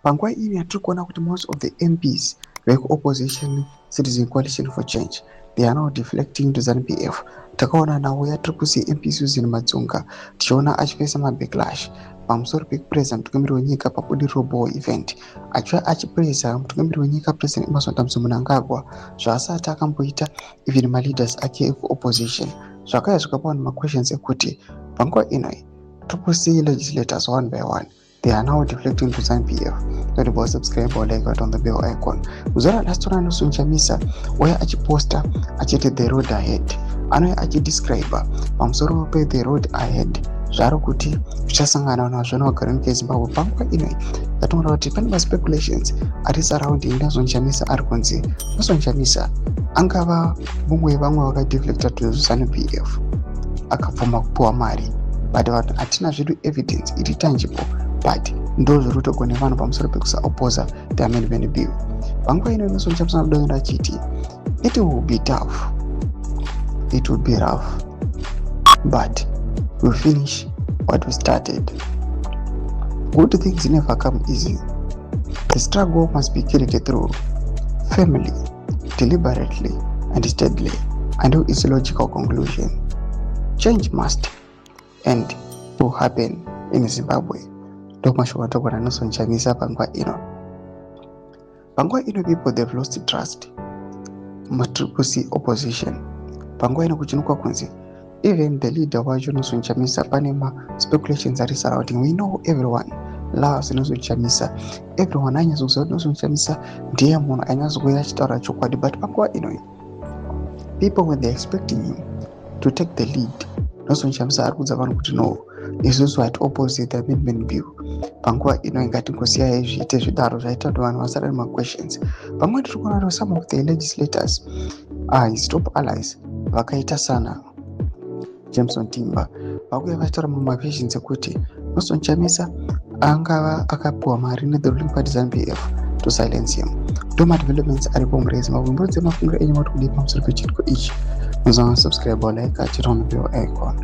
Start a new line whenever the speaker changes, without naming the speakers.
panguva iyi yatiri kuona kuti most of the MPs veku-opposition Citizen Coalition for Change, they are now deflecting to ZANU-PF. Takaona nawo yatiri kusi MPs Susan Madzunga tichiona achipesa mabacklash pamusoro pekupreza mutungamiri wenyika pabudiriro bowl event, achiva achipreza mutungamiri wenyika President Emmerson Mnangagwa zvaasati akamboita even maleaders ake eku-opposition. Zvakauya zvikapawo nemaquestions ekuti panguva inoi tiri kusi legislators one by one they are now deflecting to ZANU-PF. Don't forget subscribe or like on the bell icon. Uzora lastora nelsonchamisa waya achiposta achiti the road ahead. Anoya achidescribe pamusoro pe the road ahead zvaro kuti zvichasangana nazvo navagari munyika yeZimbabwe. Panguva inoi yatoona kuti pane speculations ari surrounding nelsonchamisa ari kunzi nelsonchamisa angava mumwe vamwe vakadeflecta to ZANU-PF akabvuma kupuwa mari, but vanhu hatina zvedu evidence iri tangible, but ndo zviri kutogone vanhu pamusoro pekusaopposa the amendment bill. Panguva ino nelsonchamisa anodonera achiti it will be tough, it will be rough, but we'll finish what we started. Good things never come easy. The struggle must be carried through firmly, deliberately, and steadily until its logical conclusion. Change must and will happen in Zimbabwe. Ndomashoko tokona nelsonchamisa panguva ino. Panguva ino people they've lost trust matiri kusi opposition. Panguva ino kuchinuka kunzi even the leader wacho nelsonchamisa pane speculations are surrounding. We know everyone loves nelsonchamisa, everyone anyatsokuziva kuti nelsonchamisa ndiye munhu anyatsokuuya achitaura chokwadi, but panguva ino people when they're expecting him to take the lead, nelsonchamisa ari kudza vanhu kuti no, isusu hati opposite the amendment bill. Panguva ino ngatingosiyai zviite zvidaro zvaita kuti vanhu vasara nemaquestions. Pamwe tiri kuona kuti some of the legislators his top allies vakaita sana Jameson Timber vakuya vachitaura mumavhizhins ekuti nelsonchamisa angava akapuwa mari nethe ruling party ZANU-PF to silence him. Ndomadevelopments aripo muri Zimbabwe. Mbudze mafungiro enyu kuti kudii pamusoro pechitiko ichi. Muzama subscribe or like achira on the bell icon.